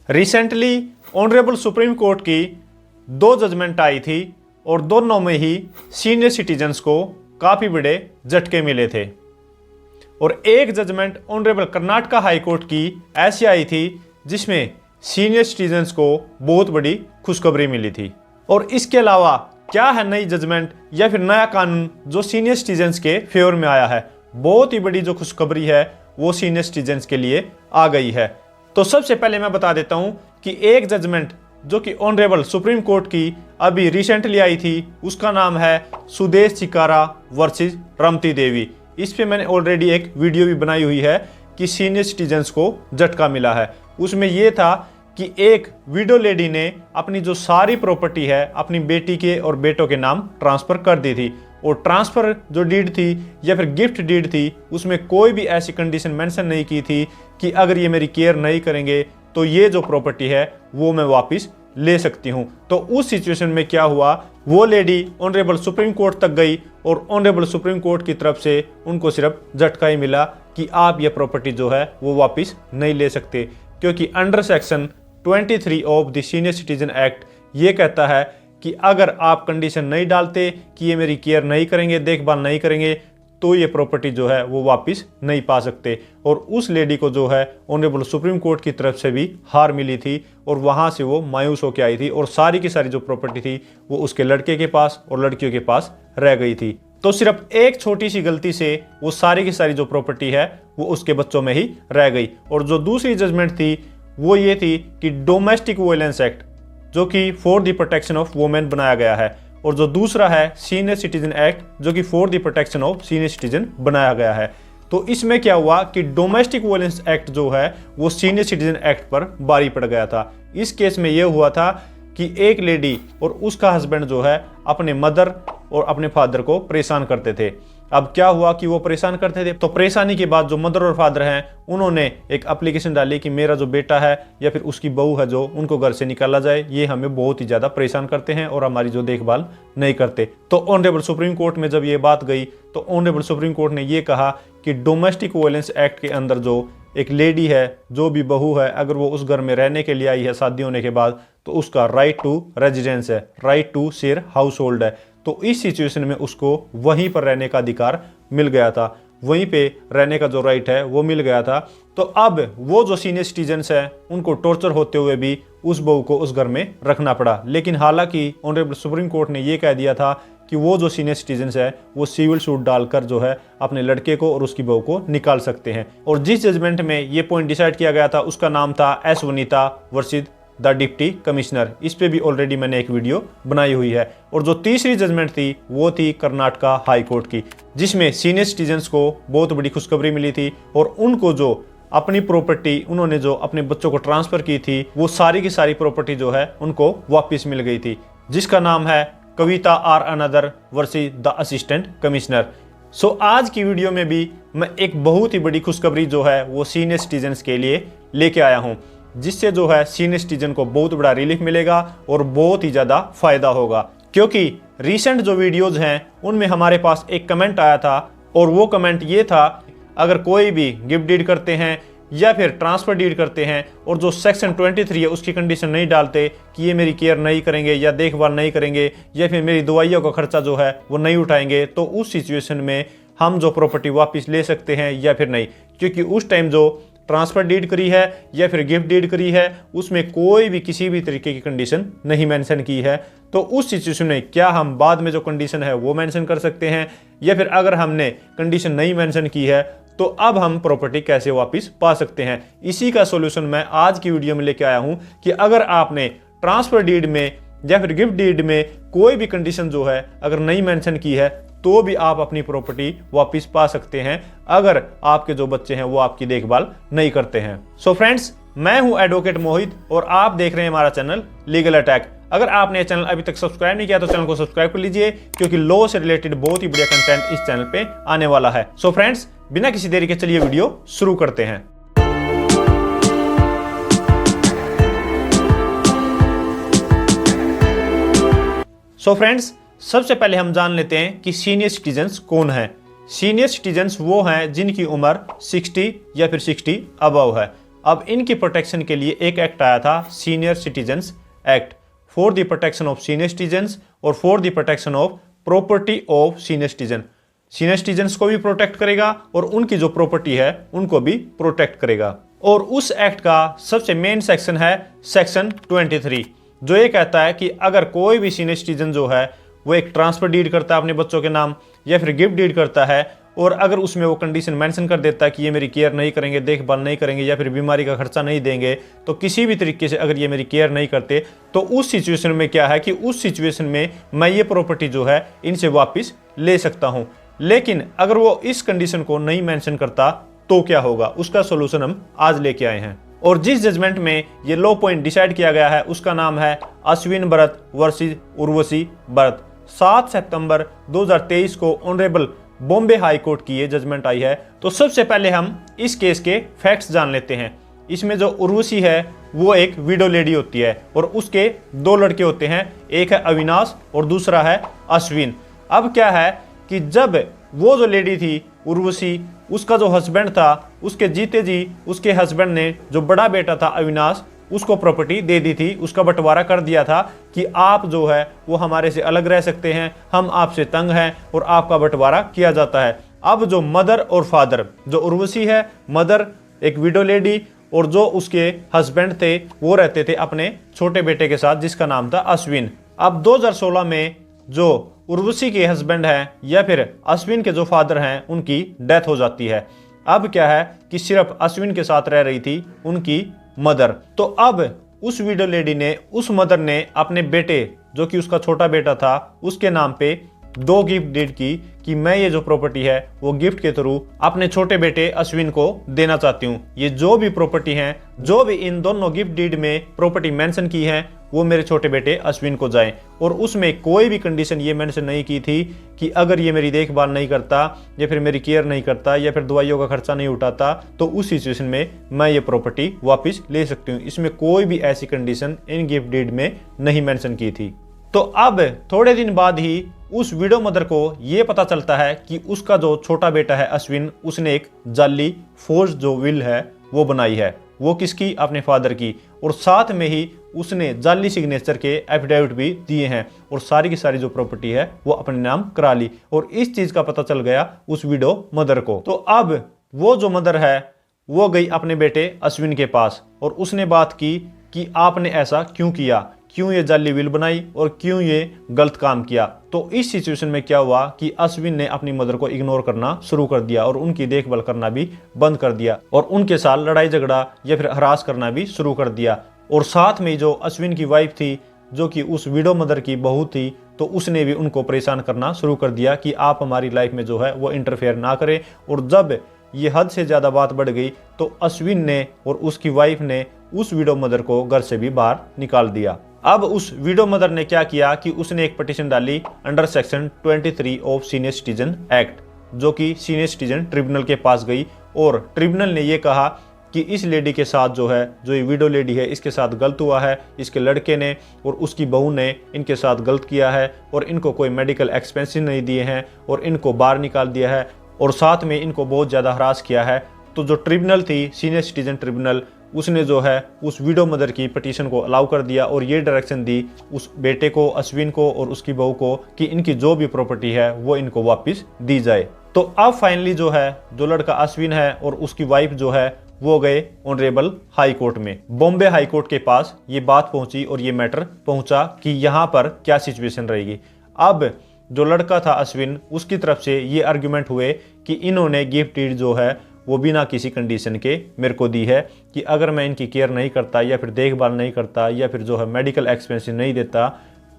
Recently honourable supreme court की 2 judgement आई थी और दोनों में ही सीनियर सिटीजन्स को काफ़ी बड़े झटके मिले थे। और एक judgement honourable Karnataka high court की ऐसी आई थी जिसमें सीनियर सिटीजन्स को बहुत बड़ी खुशखबरी मिली थी। और इसके अलावा क्या है नई जजमेंट या फिर नया कानून जो सीनियर सिटीजन्स के फेवर में आया है, बहुत ही बड़ी जो खुशखबरी है वो सीनियर सिटीजन्स के लिए आ गई है। तो सबसे पहले मैं बता देता हूं कि एक जजमेंट जो कि ऑनरेबल सुप्रीम कोर्ट की अभी रिसेंटली आई थी उसका नाम है सुदेश चिकारा वर्सेस रमती देवी। इस पे मैंने ऑलरेडी एक वीडियो भी बनाई हुई है कि सीनियर सिटीजन्स को झटका मिला है। उसमें यह था कि एक विडो लेडी ने अपनी जो सारी प्रॉपर्टी है अपनी बेटी के और बेटों के नाम ट्रांसफ़र कर दी थी। और ट्रांसफ़र जो डीड थी या फिर गिफ्ट डीड थी उसमें कोई भी ऐसी कंडीशन मेंशन नहीं की थी कि अगर ये मेरी केयर नहीं करेंगे तो ये जो प्रॉपर्टी है वो मैं वापस ले सकती हूँ। तो उस सिचुएशन में क्या हुआ, वो लेडी ऑनरेबल सुप्रीम कोर्ट तक गई और ऑनरेबल सुप्रीम कोर्ट की तरफ से उनको सिर्फ झटका ही मिला कि आप ये प्रॉपर्टी जो है वो वापस नहीं ले सकते, क्योंकि under section 23 of the senior citizen act ये कहता है कि अगर आप कंडीशन नहीं डालते कि ये मेरी केयर नहीं करेंगे, देखभाल नहीं करेंगे, तो ये प्रॉपर्टी जो है वो वापस नहीं पा सकते। और उस लेडी को जो है ऑनरेबल सुप्रीम कोर्ट की तरफ से भी हार मिली थी और वहाँ से वो मायूस होकर आई थी और सारी की सारी जो प्रॉपर्टी थी वो उसके लड़के के पास और लड़कियों के पास रह गई थी। तो सिर्फ एक छोटी सी गलती से वो सारी की सारी जो प्रॉपर्टी है वो उसके बच्चों में ही रह गई। और जो दूसरी जजमेंट थी वो ये थी कि डोमेस्टिक वायलेंस एक्ट जो कि for the protection of women बनाया गया है, और जो दूसरा है सीनियर सिटीजन एक्ट जो कि for the protection of senior citizen बनाया गया है। तो इसमें क्या हुआ कि डोमेस्टिक वायलेंस एक्ट जो है वो सीनियर सिटीजन एक्ट पर भारी पड़ गया था। इस केस में यह हुआ था कि एक लेडी और उसका हस्बैंड जो है अपने मदर और अपने फादर को परेशान करते थे। अब क्या हुआ कि वो परेशान करते थे, तो परेशानी के बाद जो मदर और फादर हैं उन्होंने एक एप्लीकेशन डाली कि मेरा जो बेटा है या फिर उसकी बहू है जो उनको घर से निकाला जाए, ये हमें बहुत ही ज़्यादा परेशान करते हैं और हमारी जो देखभाल नहीं करते। तो ऑनरेबल सुप्रीम कोर्ट में जब ये बात गई तो ऑनरेबल सुप्रीम कोर्ट ने ये कहा कि डोमेस्टिक वायलेंस एक्ट के अंदर जो एक लेडी है, जो भी बहू है, अगर वो उस घर में रहने के लिए आई है शादी होने के बाद, तो उसका राइट टू रेजिडेंस है, right to share household है। तो इस सिचुएशन में उसको वहीं पर रहने का अधिकार मिल गया था, वहीं पे रहने का जो राइट है वो मिल गया था। तो अब वो जो सीनियर सिटीजन्स हैं उनको टॉर्चर होते हुए भी उस बहू को उस घर में रखना पड़ा। लेकिन हालांकि ऑनरेबल सुप्रीम कोर्ट ने ये कह दिया था कि वो जो सीनियर सिटीजन्स है वो सिविल सूट डालकर जो है अपने लड़के को और उसकी बहू को निकाल सकते हैं। और जिस जजमेंट में ये पॉइंट डिसाइड किया गया था उसका नाम था S Vanita versus the deputy commissioner. इस पे भी ऑलरेडी मैंने एक वीडियो बनाई हुई है। और जो तीसरी जजमेंट थी वो थी कर्नाटका हाई कोर्ट की, जिसमें सीनियर सिटीजन्स को बहुत बड़ी खुशखबरी मिली थी और उनको जो अपनी प्रॉपर्टी उन्होंने जो अपने बच्चों को ट्रांसफर की थी वो सारी की सारी प्रॉपर्टी जो है उनको वापस मिल गई थी, जिसका नाम है Kavita R another versus the assistant commissioner. So आज की वीडियो में भी मैं एक बहुत ही बड़ी खुशखबरी जो है वो सीनियर सिटीजन्स के लिए लेके आया हूँ, जिससे जो है सीनियर सिटीजन को बहुत बड़ा रिलीफ मिलेगा और बहुत ही ज़्यादा फायदा होगा। क्योंकि रिसेंट जो वीडियोज़ हैं उनमें हमारे पास एक कमेंट आया था और वो कमेंट ये था, अगर कोई भी गिफ्ट डीड करते हैं या फिर ट्रांसफ़र डीड करते हैं और जो सेक्शन 23 है उसकी कंडीशन नहीं डालते कि ये मेरी केयर नहीं करेंगे या देखभाल नहीं करेंगे या फिर मेरी दवाइयों का खर्चा जो है वो नहीं उठाएंगे, तो उस सिचुएशन में हम जो प्रॉपर्टी वापस ले सकते हैं या फिर नहीं। क्योंकि उस टाइम जो ट्रांसफ़र डीड करी है या फिर गिफ्ट डीड करी है उसमें कोई भी किसी भी तरीके की कंडीशन नहीं मेंशन की है। तो उस सिचुएशन में क्या हम बाद में जो कंडीशन है वो मेंशन कर सकते हैं, या फिर अगर हमने कंडीशन नहीं मेंशन की है तो अब हम प्रॉपर्टी कैसे वापस पा सकते हैं। इसी का सॉल्यूशन मैं आज की वीडियो में लेके आया हूं कि अगर आपने ट्रांसफ़र डीड में या फिर गिफ्ट डीड में कोई भी कंडीशन जो है अगर नहीं मेंशन की है तो भी आप अपनी प्रॉपर्टी वापस पा सकते हैं अगर आपके जो बच्चे हैं वो आपकी देखभाल नहीं करते हैं। सो फ्रेंड्स, मैं हूं एडवोकेट मोहित और आप देख रहे हैं हमारा चैनल लीगल अटैक। अगर आपने ये चैनल अभी तक सब्सक्राइब नहीं किया तो चैनल को सब्सक्राइब कर लीजिए, क्योंकि लॉ से रिलेटेड बहुत ही बढ़िया कंटेंट इस चैनल पे आने वाला है। सो फ्रेंड्स, बिना किसी देरी के चलिए वीडियो शुरू करते हैं। सो फ्रेंड्स, सबसे पहले हम जान लेते हैं कि सीनियर सिटीजन्स कौन है। सीनियर सिटीजन्स वो हैं जिनकी उम्र 60 या फिर 60 अबव है। अब इनकी प्रोटेक्शन के लिए एक एक्ट आया था, senior citizens act, for the protection of senior citizens और for the protection of property of senior citizen. Senior citizens को भी प्रोटेक्ट करेगा और उनकी जो प्रॉपर्टी है उनको भी प्रोटेक्ट करेगा। और उस एक्ट का सबसे मेन सेक्शन है सेक्शन 23, जो ये कहता है कि अगर कोई भी सीनियर सिटीजन जो है वो एक ट्रांसफर डीड करता है अपने बच्चों के नाम या फिर गिफ्ट डीड करता है, और अगर उसमें वो कंडीशन मेंशन कर देता है कि ये मेरी केयर नहीं करेंगे, देखभाल नहीं करेंगे या फिर बीमारी का खर्चा नहीं देंगे, तो किसी भी तरीके से अगर ये मेरी केयर नहीं करते, तो उस सिचुएशन में क्या है कि उस सिचुएशन में मैं ये प्रॉपर्टी जो है इनसे वापस ले सकता हूँ। लेकिन अगर वो इस कंडीशन को नहीं मेंशन करता तो क्या होगा, उसका सोल्यूशन हम आज लेके आए हैं। और जिस जजमेंट में ये लॉ पॉइंट डिसाइड किया गया है उसका नाम है अश्विन भरत वर्सेस उर्वशी भरत। 7 सितंबर 2023 को ऑनरेबल बॉम्बे हाई कोर्ट की ये जजमेंट आई है। तो सबसे पहले हम इस केस के फैक्ट्स जान लेते हैं। इसमें जो उर्वशी है वो एक विडो लेडी होती है और उसके 2 लड़के होते हैं, एक है अविनाश और दूसरा है अश्विन। अब क्या है कि जब वो जो लेडी थी उर्वशी, उसका जो हस्बैंड था, उसके जीते जी उसके हस्बैंड ने जो बड़ा बेटा था अविनाश, उसको प्रॉपर्टी दे दी थी, उसका बंटवारा कर दिया था कि आप जो है वो हमारे से अलग रह सकते हैं, हम आपसे तंग हैं, और आपका बंटवारा किया जाता है। अब जो मदर और फादर, जो उर्वशी है मदर एक विडो लेडी, और जो उसके हस्बैंड थे वो रहते थे अपने छोटे बेटे के साथ जिसका नाम था अश्विन। अब 2016 में जो उर्वशी के हस्बैंड हैं या फिर अश्विन के जो फादर हैं उनकी डेथ हो जाती है। अब क्या है कि सिर्फ अश्विन के साथ रह रही थी उनकी मदर। तो अब उस विडो लेडी ने, उस मदर ने अपने बेटे जो कि उसका छोटा बेटा था उसके नाम पे 2 गिफ्ट डीड की कि मैं ये जो प्रॉपर्टी है वो गिफ्ट के थ्रू अपने छोटे बेटे अश्विन को देना चाहती हूँ। ये जो भी प्रॉपर्टी है, जो भी इन दोनों गिफ्ट डीड में प्रॉपर्टी मेंशन की है वो मेरे छोटे बेटे अश्विन को जाए। और उसमें कोई भी कंडीशन ये मेंशन नहीं की थी कि अगर ये मेरी देखभाल नहीं करता या फिर मेरी केयर नहीं करता या फिर दवाइयों का खर्चा नहीं उठाता तो उस सिचुएशन में मैं ये प्रॉपर्टी वापस ले सकती हूँ। इसमें कोई भी ऐसी कंडीशन इन गिफ्ट डीड में नहीं मेंशन की थी। तो अब थोड़े दिन बाद ही उस विडो मदर को ये पता चलता है कि उसका जो छोटा बेटा है अश्विन, उसने एक जाली फोर्ज जो विल है वो बनाई है। वो किसकी? अपने फादर की। और साथ में ही उसने जाली सिग्नेचर के एफिडेविट भी दिए हैं और सारी की सारी जो प्रॉपर्टी है वो अपने नाम करा ली। और इस चीज का पता चल गया उस विडो मदर को। तो अब वो जो मदर है वो गई अपने बेटे अश्विन के पास और उसने बात की कि आपने ऐसा क्यों किया, क्यों ये जाली विल बनाई और क्यों ये गलत काम किया। तो इस सिचुएशन में क्या हुआ कि अश्विन ने अपनी मदर को इग्नोर करना शुरू कर दिया और उनकी देखभाल करना भी बंद कर दिया और उनके साथ लड़ाई झगड़ा या फिर हरास करना भी शुरू कर दिया। और साथ में जो अश्विन की वाइफ थी जो कि उस विडो मदर की बहू थी, तो उसने भी उनको परेशान करना शुरू कर दिया कि आप हमारी लाइफ में जो है वो इंटरफेयर ना करें। और जब ये हद से ज़्यादा बात बढ़ गई तो अश्विन ने और उसकी वाइफ ने उस विडो मदर को घर से भी बाहर निकाल दिया। अब उस विडो मदर ने क्या किया कि उसने एक पिटीशन डाली under section 23 of senior citizen act, जो कि सीनियर सिटीजन ट्रिब्यूनल के पास गई और ट्रिब्यूनल ने यह कहा कि इस लेडी के साथ जो है, जो ये विडो लेडी है, इसके साथ गलत हुआ है। इसके लड़के ने और उसकी बहू ने इनके साथ गलत किया है और इनको कोई मेडिकल एक्सपेंसेस नहीं दिए हैं और इनको बाहर निकाल दिया है और साथ में इनको बहुत ज़्यादा हरास किया है। तो जो ट्रिब्यूनल थी, सीनियर सिटीजन ट्रिब्यूनल, उसने जो है उस विडो मदर की पिटीशन को अलाउ कर दिया और ये डायरेक्शन दी उस बेटे को, अश्विन को और उसकी बहू को कि इनकी जो भी प्रॉपर्टी है वो इनको वापस दी जाए। तो अब फाइनली जो है, जो लड़का अश्विन है और उसकी वाइफ जो है वो गए ऑनरेबल हाई कोर्ट में, बॉम्बे हाई कोर्ट के पास ये बात पहुंची और ये मैटर पहुंचा कि यहाँ पर क्या सिचुएशन रहेगी। अब जो लड़का था अश्विन, उसकी तरफ से ये आर्ग्यूमेंट हुए कि इन्होंने गिफ्ट डीड जो है वो बिना किसी कंडीशन के मेरे को दी है कि अगर मैं इनकी केयर नहीं करता या फिर देखभाल नहीं करता या फिर जो है मेडिकल एक्सपेंसेस नहीं देता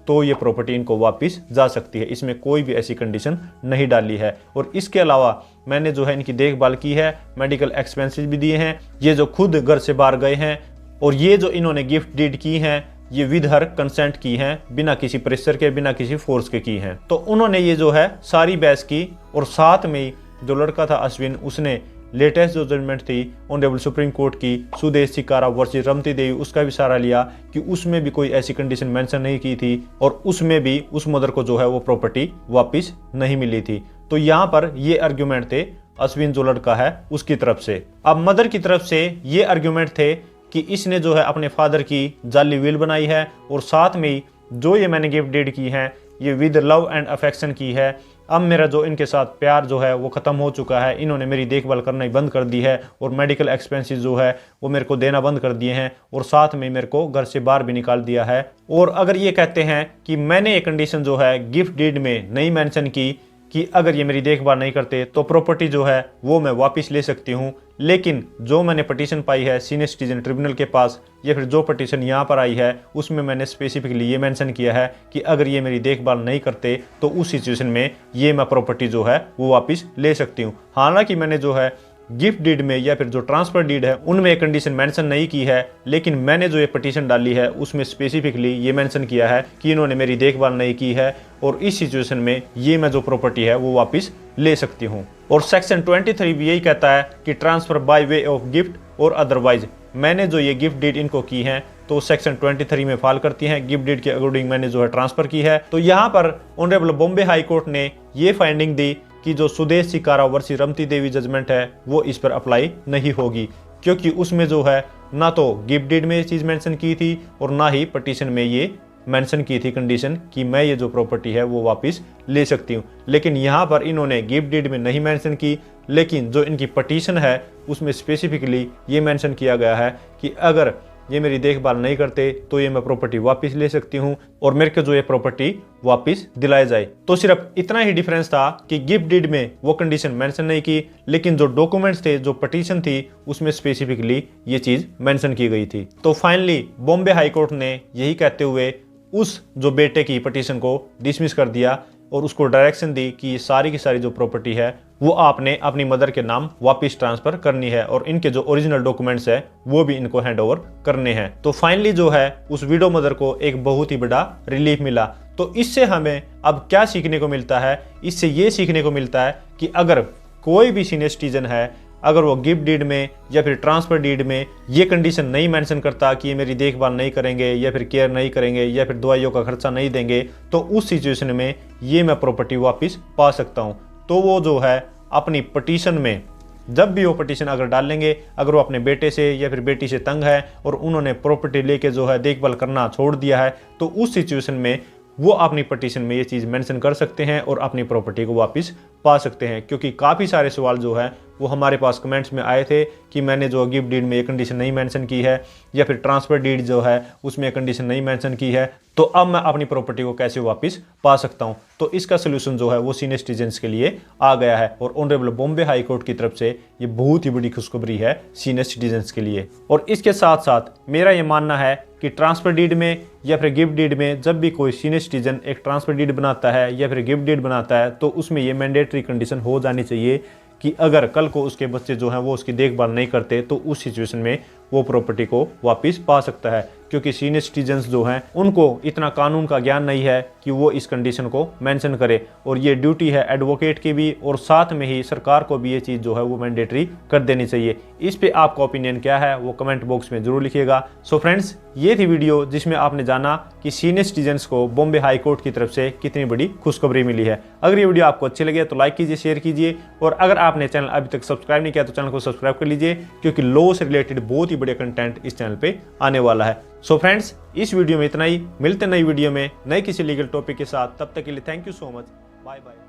तो ये प्रॉपर्टी इनको वापस जा सकती है। इसमें कोई भी ऐसी कंडीशन नहीं डाली है। और इसके अलावा मैंने जो है इनकी देखभाल की है, मेडिकल एक्सपेंसेस भी दिए हैं, ये जो खुद घर से बाहर गए हैं और ये जो इन्होंने गिफ्ट डीड की हैं ये विद हर कंसेंट की हैं, बिना किसी प्रेशर के, बिना किसी फोर्स के की हैं। तो उन्होंने ये जो है सारी बहस की और साथ में जो लड़का था अश्विन, उसने लेटेस्ट जो जजमेंट थी ऑनरेबल सुप्रीम कोर्ट की सुदेश सिकारा वर्सेस रमती देवी, उसका भी सहारा लिया कि उसमें भी कोई ऐसी कंडीशन मेंशन नहीं की थी और उसमें भी उस मदर को जो है वो प्रॉपर्टी वापस नहीं मिली थी। तो यहाँ पर ये आर्ग्यूमेंट थे अश्विन जो लड़का है उसकी तरफ से। अब मदर की तरफ से ये आर्ग्यूमेंट थे कि इसने जो है अपने फादर की जाली विल बनाई है और साथ में ही जो ये मैंने गिफ्ट डीड की है ये विद लव एंड अफेक्शन की है। अब मेरा जो इनके साथ प्यार जो है वो ख़त्म हो चुका है, इन्होंने मेरी देखभाल करना ही बंद कर दी है और मेडिकल एक्सपेंसेस जो है वो मेरे को देना बंद कर दिए हैं और साथ में मेरे को घर से बाहर भी निकाल दिया है। और अगर ये कहते हैं कि मैंने ये कंडीशन जो है गिफ्ट डीड में नहीं मेंशन की कि अगर ये मेरी देखभाल नहीं करते तो प्रॉपर्टी जो है वो मैं वापस ले सकती हूँ, लेकिन जो मैंने पटिशन पाई है सीनियर सिटीजन ट्रिब्यूनल के पास या फिर जो पटिशन यहाँ पर आई है उसमें मैंने स्पेसिफिकली ये मेंशन किया है कि अगर ये मेरी देखभाल नहीं करते तो उस सिचुएशन में ये मैं प्रॉपर्टी जो है वो वापस ले सकती हूँ। हालांकि मैंने जो है गिफ्ट डीड में या फिर जो ट्रांसफर डीड है उनमें एक कंडीशन मेंशन नहीं की है, लेकिन मैंने जो ये पटिशन डाली है उसमें स्पेसिफिकली ये मेंशन किया है कि इन्होंने मेरी देखभाल नहीं की है और इस सिचुएशन में ये मैं जो प्रॉपर्टी है वो वापस ले सकती हूँ। और सेक्शन 23 भी यही कहता है कि transfer by way of gift और अदरवाइज मैंने जो ये गिफ्ट डीड इनको की है तो सेक्शन 23 में फॉल करती हैं, गिफ्ट डीड के अकॉर्डिंग मैंने जो है ट्रांसफर की है। तो यहाँ पर ऑनरेबल बॉम्बे हाई कोर्ट ने ये फाइंडिंग दी कि जो सुदेश सिकारा वर्सी रमती देवी जजमेंट है वो इस पर अप्लाई नहीं होगी, क्योंकि उसमें जो है ना तो गिफ्ट डीड में ये चीज़ मेंशन की थी और ना ही पटिशन में ये मेंशन की थी कंडीशन कि मैं ये जो प्रॉपर्टी है वो वापस ले सकती हूँ। लेकिन यहाँ पर इन्होंने गिफ्ट डीड में नहीं मेंशन की, लेकिन जो इनकी पटिशन है उसमें स्पेसिफिकली ये मेंशन किया गया है कि अगर ये मेरी देखभाल नहीं करते तो ये मैं प्रॉपर्टी वापस ले सकती हूँ और मेरे को जो ये प्रॉपर्टी वापस दिलाई जाए। तो सिर्फ इतना ही डिफरेंस था कि गिफ्ट डीड में वो कंडीशन मेंशन नहीं की, लेकिन जो डॉक्यूमेंट्स थे जो पटिशन थी उसमें स्पेसिफिकली ये चीज मेंशन की गई थी। तो फाइनली बॉम्बे हाई कोर्ट ने यही कहते हुए उस जो बेटे की पटिशन को डिसमिस कर दिया और उसको डायरेक्शन दी कि सारी की सारी जो प्रॉपर्टी है वो आपने अपनी मदर के नाम वापस ट्रांसफर करनी है और इनके जो ओरिजिनल डॉक्यूमेंट्स है वो भी इनको हैंडओवर करने हैं। तो फाइनली जो है उस विडो मदर को एक बहुत ही बड़ा रिलीफ मिला। तो इससे हमें अब क्या सीखने को मिलता है? इससे ये सीखने को मिलता है कि अगर कोई भी सीनियर सिटीजन है, अगर वो गिफ्ट डीड में या फिर ट्रांसफर डीड में ये कंडीशन नहीं मेंशन करता कि ये मेरी देखभाल नहीं करेंगे या फिर केयर नहीं करेंगे या फिर दवाइयों का खर्चा नहीं देंगे, तो उस सिचुएशन में ये मैं प्रॉपर्टी वापस पा सकता हूँ। तो वो जो है अपनी पटिशन में जब भी वो पटिशन अगर डाल लेंगे, अगर वो अपने बेटे से या फिर बेटी से तंग है और उन्होंने प्रॉपर्टी लेके जो है देखभाल करना छोड़ दिया है, तो उस सिचुएशन में वो अपनी पटिशन में ये चीज़ मेंशन कर सकते हैं और अपनी प्रॉपर्टी को वापस पा सकते हैं। क्योंकि काफ़ी सारे सवाल जो है वो हमारे पास कमेंट्स में आए थे कि मैंने जो गिफ्ट डीड में ये कंडीशन नहीं मेंशन की है या फिर ट्रांसफर डीड जो है उसमें कंडीशन नहीं मेंशन की है, तो अब मैं अपनी प्रॉपर्टी को कैसे वापस पा सकता हूं। तो इसका सोल्यूशन जो है वो सीनियर सिटीजन्स के लिए आ गया है और ऑनरेबल बॉम्बे हाई कोर्ट की तरफ से ये बहुत ही बड़ी खुशखबरी है सीनियर सिटीजन्स के लिए। और इसके साथ साथ मेरा ये मानना है कि ट्रांसफर डीड में या फिर गिफ्ट डीड में जब भी कोई सीनियर सिटीजन एक ट्रांसफर डीड बनाता है या फिर गिफ्ट डीड बनाता है तो उसमें ये मैंडेटरी कंडीशन हो जानी चाहिए कि अगर कल को उसके बच्चे जो हैं वो उसकी देखभाल नहीं करते तो उस सिचुएशन में वो प्रॉपर्टी को वापस पा सकता है। क्योंकि सीनियर सिटीजन्स जो हैं उनको इतना कानून का ज्ञान नहीं है कि वो इस कंडीशन को मेंशन करे, और ये ड्यूटी है एडवोकेट की भी और साथ में ही सरकार को भी ये चीज़ जो है वो मैंडेटरी कर देनी चाहिए। इस पे आपका ओपिनियन क्या है वो कमेंट बॉक्स में जरूर लिखिएगा। सो फ्रेंड्स, ये थी वीडियो जिसमें आपने जाना कि सीनियर सिटीजन्स को बॉम्बे हाई कोर्ट की तरफ से कितनी बड़ी खुशखबरी मिली है। अगर ये वीडियो आपको अच्छी लगे तो लाइक कीजिए, शेयर कीजिए, और अगर आपने चैनल अभी तक सब्सक्राइब नहीं किया तो चैनल को सब्सक्राइब कर लीजिए, क्योंकि लॉ से रिलेटेड बहुत ही बड़े कंटेंट इस चैनल पे आने वाला है। सो फ्रेंड्स, इस वीडियो में इतना ही। मिलते नई वीडियो में नए किसी लीगल टॉपिक के साथ। तब तक के लिए thank you so much. Bye bye.